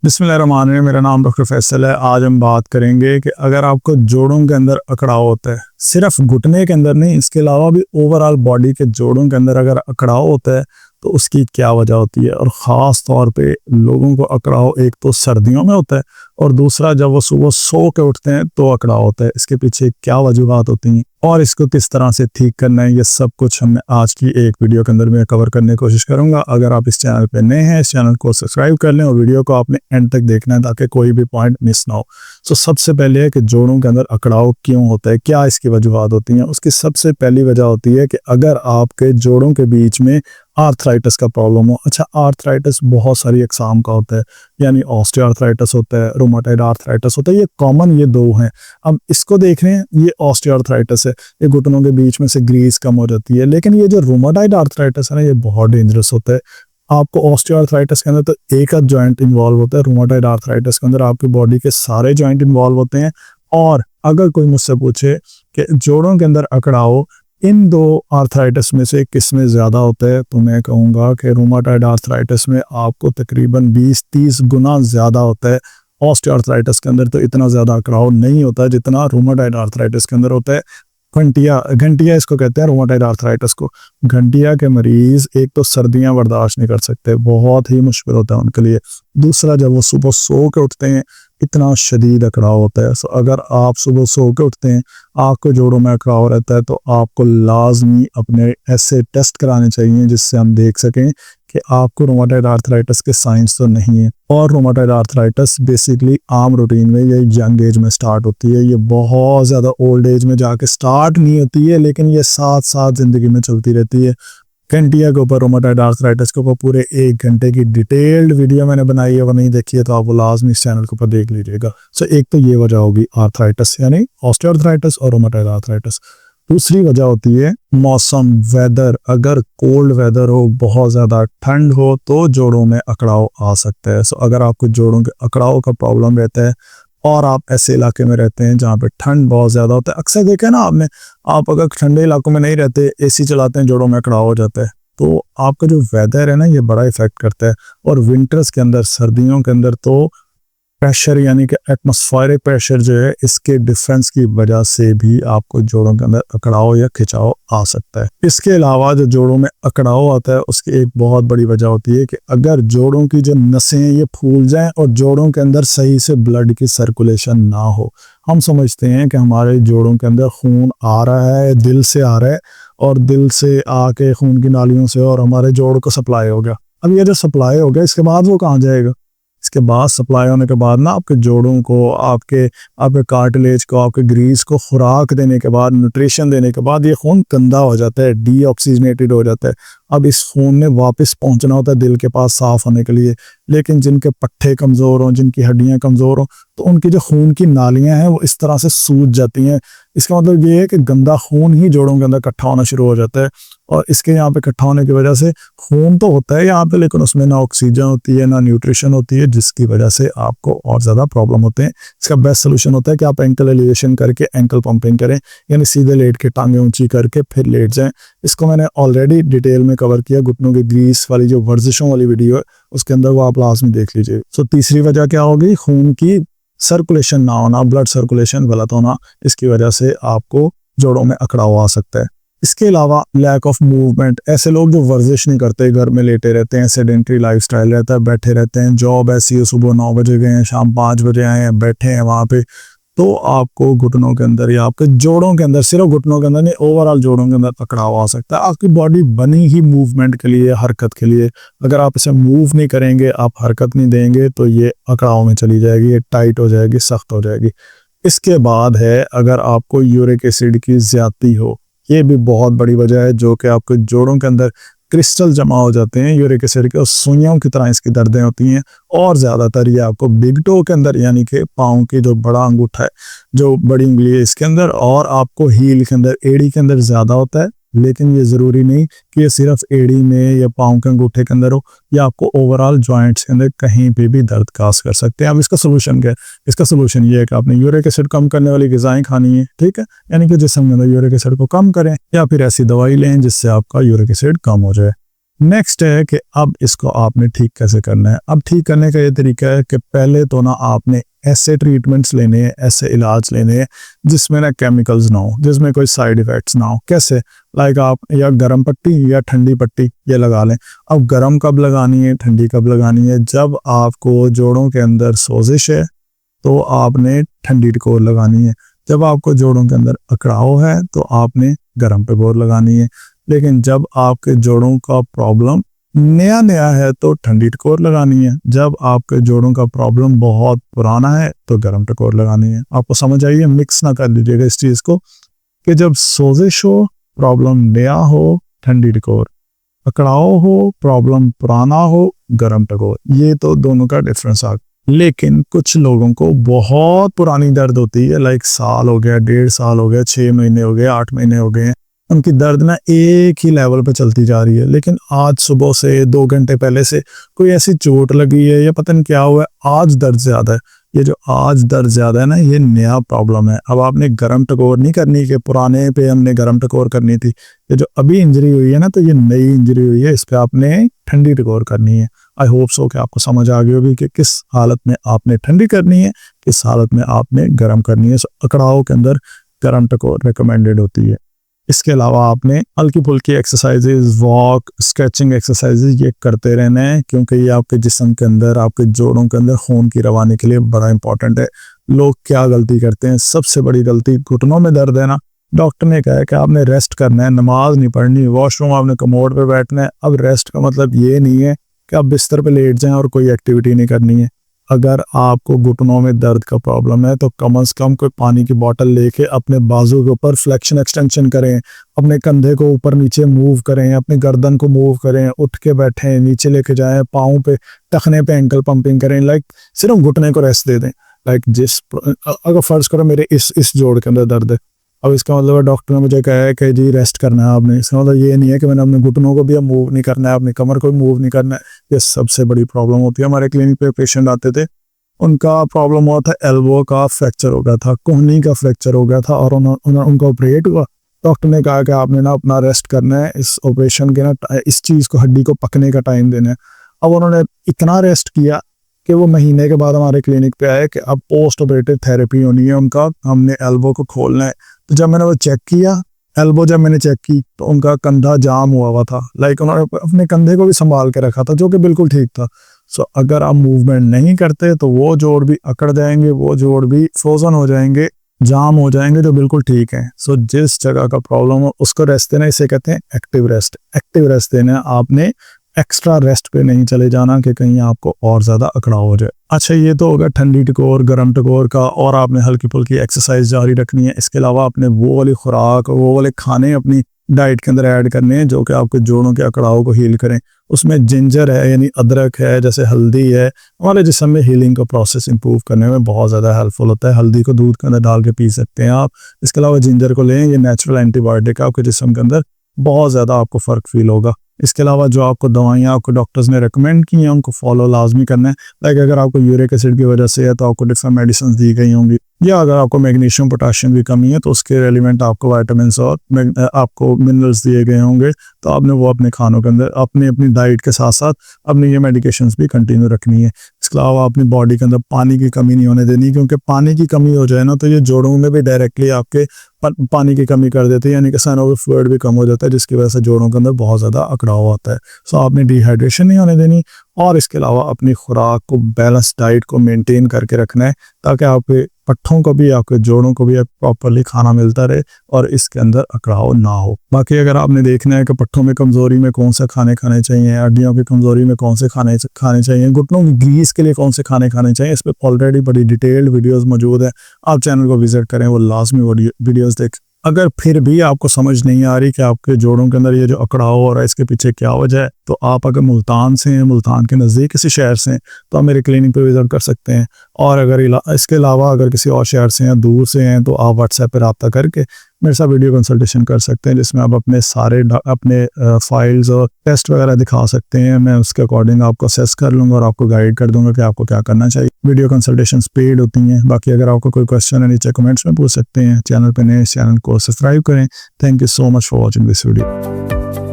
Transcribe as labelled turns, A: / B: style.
A: बिस्मिल्लाहिर्रहमानिर्रहीम। मेरा नाम डॉक्टर फैसल है। आज हम बात करेंगे कि अगर आपको जोड़ों के अंदर अकड़ाव होता है, सिर्फ घुटने के अंदर नहीं, इसके अलावा भी ओवरऑल बॉडी के जोड़ों के अंदर अगर अकड़ाव होता है तो उसकी क्या वजह होती है। और ख़ास तौर पे लोगों को अकड़ाव एक तो सर्दियों में होता है और दूसरा जब वो सुबह सो के उठते हैं तो अकड़ाव होता है। इसके पीछे क्या वजूहात होती हैं और इसको किस तरह से ठीक करना है, ये सब कुछ हम आज की एक वीडियो के अंदर मैं कवर करने की कोशिश करूंगा। अगर आप इस चैनल पे नए हैं, इस चैनल को सब्सक्राइब कर लें और वीडियो को आपने एंड तक देखना है ताकि कोई भी पॉइंट मिस ना हो। तो सबसे पहले है कि जोड़ों के अंदर अकड़ाव क्यों होता है, क्या इसकी वजूहात होती हैं। उसकी सबसे पहली वजह होती है कि अगर आपके जोड़ों के बीच में आर्थराइटिस का प्रॉब्लम हो। अच्छा, आर्थराइटिस बहुत सारी अकसाम का होता है, यानी ऑस्टियोआर्थराइटिस होता है, रूमेटॉइड आर्थराइटिस होता है। ये कॉमन ये दो हैं। अब इसको देख रहे हैं, ये ऑस्टियोआर्थराइटिस है, ये घुटनों के बीच में से ग्रीस कम हो जाती है। लेकिन ये जो रूमेटॉइड आर्थराइटिस है ना, ये बहुत डेंजरस होता है। आपको ऑस्टियोआर्थराइटिस के अंदर तो एक आध जॉइंट इन्वॉल्व होता है, रूमेटॉइड आर्थराइटिस के अंदर आपकी बॉडी के सारे जॉइंट इन्वॉल्व होते हैं। और अगर कोई मुझसे पूछे कि जोड़ों के अंदर अकड़ाव इन दो आर्थराइटिस में से किस में ज़्यादा होता है, तो मैं कहूँगा कि रूमेटॉइड आर्थराइटिस में आपको तकरीबन 20-30 गुना ज़्यादा होता है। ऑस्टियोआर्थराइटिस के अंदर तो इतना ज़्यादा अकड़ाव नहीं होता है जितना रूमेटॉइड आर्थराइटिस के अंदर होता है। घंटिया इसको कहते हैं, रूमेटॉइड आर्थराइटिस को। घंटिया के मरीज एक तो सर्दियां बर्दाश्त नहीं कर सकते, बहुत ही मुश्किल होता है उनके लिए। दूसरा, जब वो सुबह सो के उठते हैं इतना शदीद अकड़ाव होता है। अगर आप सुबह सो के उठते हैं, आपके जोड़ों में अकड़ाव रहता है, तो आपको लाजमी अपने ऐसे टेस्ट कराने चाहिए जिससे हम देख सकें कि आपको रूमेटॉइड आर्थराइटिस के साइंस तो नहीं है। और रूमेटॉइड आर्थराइटिस बेसिकली आम रूटीन में ये यंग एज में स्टार्ट होती है, ये बहुत ज़्यादा ओल्ड एज में जाके स्टार्ट नहीं होती है, लेकिन ये साथ साथ ज़िंदगी में चलती रहती है। घंटिया के ऊपर, रूमेटॉइड आर्थराइटिस के ऊपर पूरे 1 घंटे की डिटेल्ड वीडियो मैंने बनाई है, वो नहीं देखी है तो आप वो लाजमी इस चैनल के ऊपर देख लीजिएगा। एक तो ये वजह होगी आर्थराइटिस यानी ऑस्टियोआर्थराइटिस और रूमेटॉइड आर्थराइटिस। दूसरी वजह होती है मौसम, वेदर। अगर कोल्ड वेदर हो, बहुत ज़्यादा ठंड हो, तो जोड़ों में अकड़ाव आ सकता है। अगर आपको जोड़ों के अकड़ाव का प्रॉब्लम रहता है और आप ऐसे इलाके में रहते हैं जहाँ पे ठंड बहुत ज़्यादा होता है, अक्सर देखा ना आपने, आप अगर ठंडे इलाकों में नहीं रहते, एसी चलाते हैं, जोड़ों में अकड़ाव हो जाता है। तो आपका जो वेदर है ना, ये बड़ा इफेक्ट करता है। और विंटर्स के अंदर, सर्दियों के अंदर तो प्रेशर यानी कि एटमॉस्फेरिक प्रेशर जो है, इसके डिफरेंस की वजह से भी आपको जोड़ों के अंदर अकड़ाव या खिंचाव आ सकता है। इसके अलावा जो जोड़ों में अकड़ाव आता है उसकी एक बहुत बड़ी वजह होती है कि अगर जोड़ों की जो नसें हैं ये फूल जाएं और जोड़ों के अंदर सही से ब्लड की सर्कुलेशन ना हो। हम समझते हैं कि हमारे जोड़ों के अंदर खून आ रहा है, दिल से आ रहा है, और दिल से आके खून की नालियों से और हमारे जोड़ को सप्लाई हो गया। अब ये जो सप्लाई हो गया, इसके बाद वो कहाँ जाएगा? इसके बाद सप्लाई होने के बाद ना आपके जोड़ों को, आपके कार्टिलेज को, आपके ग्रीस को खुराक देने के बाद, न्यूट्रिशन देने के बाद ये खून गंदा हो जाता है, डीऑक्सीजनेटेड हो जाता है। अब इस खून ने वापस पहुंचना होता है दिल के पास साफ होने के लिए। लेकिन जिनके पट्टे कमज़ोर हों, जिनकी हड्डियां कमज़ोर हों, तो उनकी जो खून की नालियां हैं वो इस तरह से सूज जाती हैं। इसका मतलब ये है कि गंदा खून ही जोड़ों के अंदर इकट्ठा होना शुरू हो जाता है। और इसके यहाँ पे इकट्ठा होने की वजह से खून तो होता है यहाँ पे, लेकिन उसमें ना ऑक्सीजन होती है, ना न्यूट्रिशन होती है, जिसकी वजह से आपको और ज़्यादा प्रॉब्लम होते हैं। इसका बेस्ट सोल्यूशन होता है कि आप एंकल एलिवेशन करके एंकल पंपिंग करें, यानी सीधे लेट के टांगे ऊंची करके फिर लेट जाएं। इसको मैंने ऑलरेडी डिटेल में कवर किया, घुटनों की ग्रीस वाली जो वर्जिशों वाली वीडियो है उसके अंदर, वो आप लाजमी देख लीजिए। तीसरी वजह क्या होगी? खून की सर्कुलेशन ना होना, ब्लड सर्कुलेशन गलत होना। इसकी वजह से आपको जोड़ों में अकड़ाव आ सकता है। इसके अलावा लैक ऑफ मूवमेंट। ऐसे लोग जो वर्जिश नहीं करते, घर में लेटे रहते हैं, सेडेंट्री लाइफस्टाइल रहता है, बैठे रहते हैं, जॉब ऐसी है, सुबह 9 बजे गए हैं, शाम 5 बजे आए हैं, बैठे हैं वहाँ पे, तो आपको घुटनों के अंदर या आपके जोड़ों के अंदर, सिर्फ घुटनों के अंदर नहीं, ओवरऑल जोड़ों के अंदर अकड़ाव आ सकता है। आपकी बॉडी बनी ही मूवमेंट के लिए, हरकत के लिए। अगर आप इसे मूव नहीं करेंगे, आप हरकत नहीं देंगे, तो ये अकड़ाव में चली जाएगी, ये टाइट हो जाएगी, सख्त हो जाएगी। इसके बाद है अगर आपको यूरिक एसिड की ज्यादती हो, ये भी बहुत बड़ी वजह है, जो कि आपके जोड़ों के अंदर क्रिस्टल जमा हो जाते हैं यूरिक एसिड के, और सुइयों की तरह इसकी दर्दें होती हैं। और ज़्यादातर ये आपको बिग टो के अंदर, यानी कि पाँव की जो बड़ा अंगूठा है, जो बड़ी उंगली है, इसके अंदर, और आपको हील के अंदर, एड़ी के अंदर ज़्यादा होता है। लेकिन ये ज़रूरी नहीं कि ये सिर्फ एड़ी में या पाँव के अंगूठे के अंदर हो, या आपको ओवरऑल जॉइंट्स के अंदर कहीं पे भी दर्द काज कर सकते हैं। अब इसका सोल्यूशन क्या है? इसका सोल्यूशन ये है कि आपने यूरिक एसिड कम करने वाली ग़िज़ाएं खानी है, ठीक है, यानी कि जिस्म के अंदर यूरिक एसिड को कम करें, या फिर ऐसी दवाई लें जिससे आपका यूरिक एसिड कम हो जाए। नेक्स्ट है कि अब इसको आपने ठीक कैसे करना है। अब ठीक करने का ये तरीका है कि पहले तो ना आपने ऐसे ट्रीटमेंट्स लेने हैं, ऐसे इलाज लेने हैं जिसमें ना केमिकल्स ना हो, जिसमें कोई साइड इफ़ेक्ट्स ना हो। कैसे? लाइक आप या गर्म पट्टी या ठंडी पट्टी ये लगा लें। अब गर्म कब लगानी है, ठंडी कब लगानी है? जब आपको जोड़ों के अंदर सोजिश है तो आपने ठंडी टिकोर लगानी है। जब आपको जोड़ों के अंदर अकड़ाव है तो आपने गर्म टिकोर लगानी है। लेकिन जब आपके जोड़ों का प्रॉब्लम नया नया है तो ठंडी टिकोर लगानी है। जब आपके जोड़ों का प्रॉब्लम बहुत पुराना है तो गर्म टिकोर लगानी है। आपको समझ आइए, मिक्स ना कर लीजिएगा इस चीज़ को कि जब सोजिश हो, प्रॉब्लम नया हो, ठंडी टिकोर, अकड़ाव हो, प्रॉब्लम पुराना हो, गर्म टिकोर। ये तो दोनों का डिफरेंस आ। लेकिन कुछ लोगों को बहुत पुरानी दर्द होती है, लाइक साल हो गया, 1.5 साल हो गया, 6 महीने हो गए, 8 महीने हो गए, उनकी दर्द ना एक ही लेवल पे चलती जा रही है। लेकिन आज सुबह से 2 घंटे पहले से कोई ऐसी चोट लगी है या पता नहीं क्या हुआ है, आज दर्द ज्यादा है। ये जो आज दर्द ज्यादा है ना, ये नया प्रॉब्लम है। अब आपने गर्म टकोर नहीं करनी कि पुराने पे हमने गर्म टकोर करनी थी। ये जो अभी इंजरी हुई है ना, तो ये नई इंजरी हुई है, इस पे आपने ठंडी टकोर करनी है। आई होप सो कि आपको समझ आ गई होगी कि किस हालत में आपने ठंडी करनी है, किस हालत में आपने गर्म करनी है। अकड़ाव के अंदर गर्म टकोर रिकमेंडेड होती है। इसके अलावा आपने हल्की फुल्की एक्सरसाइजेज, वॉक, स्ट्रेचिंग एक्सरसाइजेज ये करते रहना है, क्योंकि ये आपके जिस्म के अंदर, आपके जोड़ों के अंदर खून की रवानी के लिए बड़ा इंपॉर्टेंट है। लोग क्या गलती करते हैं, सबसे बड़ी गलती, घुटनों में दर्द है ना, डॉक्टर ने कहा है कि आपने रेस्ट करना है, नमाज नहीं पढ़नी, वॉशरूम आपने कमोड पे बैठना है। अब रेस्ट का मतलब ये नहीं है कि आप बिस्तर पे लेट जाएं और कोई एक्टिविटी नहीं करनी है। अगर आपको घुटनों में दर्द का प्रॉब्लम है तो कम से कम कोई पानी की बोतल लेके अपने बाजू के ऊपर फ्लेक्शन एक्सटेंशन करें, अपने कंधे को ऊपर नीचे मूव करें, अपने गर्दन को मूव करें, उठ के बैठें, नीचे लेके जाएं, पाँव पे, टखने पे एंकल पंपिंग करें। लाइक सिर्फ घुटने को रेस्ट दे दें। लाइक अगर फर्ज करो मेरे इस जोड़ के अंदर दर्द है, अब इसका मतलब डॉक्टर ने मुझे कहा है कि जी रेस्ट करना है आपने। इसका मतलब ये नहीं है कि मैंने अपने घुटनों को भी मूव नहीं करना है, अपनी कमर को भी मूव नहीं करना है। ये सबसे बड़ी प्रॉब्लम होती है। हमारे क्लिनिक पे पेशेंट आते थे, उनका प्रॉब्लम हुआ था, एल्बो का फ्रैक्चर हो गया था, कोहनी का फ्रैक्चर हो गया था और उनका ऑपरेट हुआ। डॉक्टर ने कहा कि आपने ना अपना रेस्ट करना है, इस ऑपरेशन के ना इस चीज़ को, हड्डी को पकने का टाइम देना है। अब उन्होंने इतना रेस्ट किया कि वो महीने के बाद हमारे क्लिनिक पे आए कि अब पोस्ट ऑपरेटिव थेरेपी होनी है उनका, हमने एल्बो को खोलना है। तो जब मैंने वो चेक किया, एल्बो जब मैंने चेक की तो उनका कंधा जाम हुआ था। लाइक उन्होंने अपने कंधे को भी संभाल के रखा था, जो कि बिल्कुल ठीक था। सो अगर आप मूवमेंट नहीं करते तो वो जोड़ भी अकड़ जाएंगे, वो जोड़ भी फ्रोजन हो जाएंगे, जाम हो जाएंगे, जो बिल्कुल ठीक है। सो जिस जगह का प्रॉब्लम हो उसको रेस्ट देना, इसे कहते हैं एक्टिव रेस्ट। एक्टिव रेस्ट देना, आपने एक्स्ट्रा रेस्ट पे नहीं चले जाना कि कहीं आपको और ज्यादा अकड़ाव हो जाए। अच्छा, ये तो होगा ठंडी टकोर, गर्म टकोर का, और आपने हल्की फुल्की एक्सरसाइज जारी रखनी है। इसके अलावा आपने वो वाली खुराक, वो वाले खाने अपनी डाइट के अंदर ऐड करने हैं जो कि आपके जोड़ों के अकड़ाव को हील करें। उसमें जिंजर है, यानी अदरक है, जैसे हल्दी है, हमारे जिस्म में हीलिंग का प्रोसेस इंप्रूव करने में बहुत ज़्यादा हेल्पफुल होता है। हल्दी को दूध के अंदर डाल के पी सकते हैं आप। इसके अलावा जिंजर को लें, ये नेचुरल एंटीबायोटिक है, आपके जिस्म के अंदर बहुत ज़्यादा आपको फ़र्क फील होगा। इसके अलावा जो आपको दवाइयाँ आपको डॉक्टर्स ने रिकमेंड की हैं उनको फॉलो लाजमी करना है। लाइक अगर आपको यूरिक एसिड की वजह से है तो आपको डिफरेंट मेडिसिन दी गई होंगी, या अगर आपको मैग्नीशियम पोटाशियम की कमी है तो उसके रेलिवेंट आपको वाइटामिन और आपको मिनरल्स दिए गए होंगे। तो आपने वो अपने खानों के अंदर, अपनी डाइट के साथ साथ अपनी ये मेडिकेशंस भी कंटिन्यू रखनी है। इसके अलावा अपनी बॉडी के अंदर पानी की कमी नहीं होने देनी, क्योंकि पानी की कमी हो जाए ना तो ये जोड़ों में भी डायरेक्टली आपके पानी की कमी कर देती है, यानी कि साइनोवियल फ्लूइड भी कम हो जाता है, जिसकी वजह से जोड़ों के अंदर बहुत ज़्यादा अकड़ाव होता है। सो आपने डिहाइड्रेशन नहीं होने देनी, और इसके अलावा अपनी खुराक को, बैलेंस डाइट को मेंटेन करके रखना है, ताकि आपके पट्ठों को भी, आपके जोड़ों को भी प्रॉपरली खाना मिलता रहे और इसके अंदर अकड़ाव ना हो। बाकी अगर आपने देखना है कि पट्ठों में कमजोरी में कौन से खाने खाने चाहिए, हड्डियों की कमजोरी में कौन से खाने चाहिए, घुटनों की ग्रीस के लिए कौन से खाने खाने चाहिए, इस पर ऑलरेडी बड़ी डिटेल्ड वीडियोस मौजूद है। आप चैनल को विजिट करें, वो लाजमी वीडियोस देख। अगर फिर भी आपको समझ नहीं आ रही कि आपके जोड़ों के अंदर ये जो अकड़ाव हो रहा है इसके पीछे क्या वजह है, तो आप अगर मुल्तान से हैं, मुल्तान के नज़दीक किसी शहर से हैं, तो आप मेरे क्लिनिक पे विजिट कर सकते हैं। और अगर इसके अलावा अगर किसी और शहर से हैं, दूर से हैं, तो आप व्हाट्सएप पर रब्ता करके मेरे साथ वीडियो कंसल्टेशन कर सकते हैं, जिसमें आप अपने सारे अपने फाइल्स और टेस्ट वगैरह दिखा सकते हैं। मैं उसके अकॉर्डिंग आपको असेस कर लूँगा और आपको गाइड कर दूंगा कि आपको क्या करना चाहिए। वीडियो कंसल्टेशन पेड होती हैं। बाकी अगर आपको कोई क्वेश्चन है नीचे कमेंट्स में पूछ सकते हैं। चैनल पे नए, चैनल को सब्सक्राइब करें। Thank you so much for watching this video.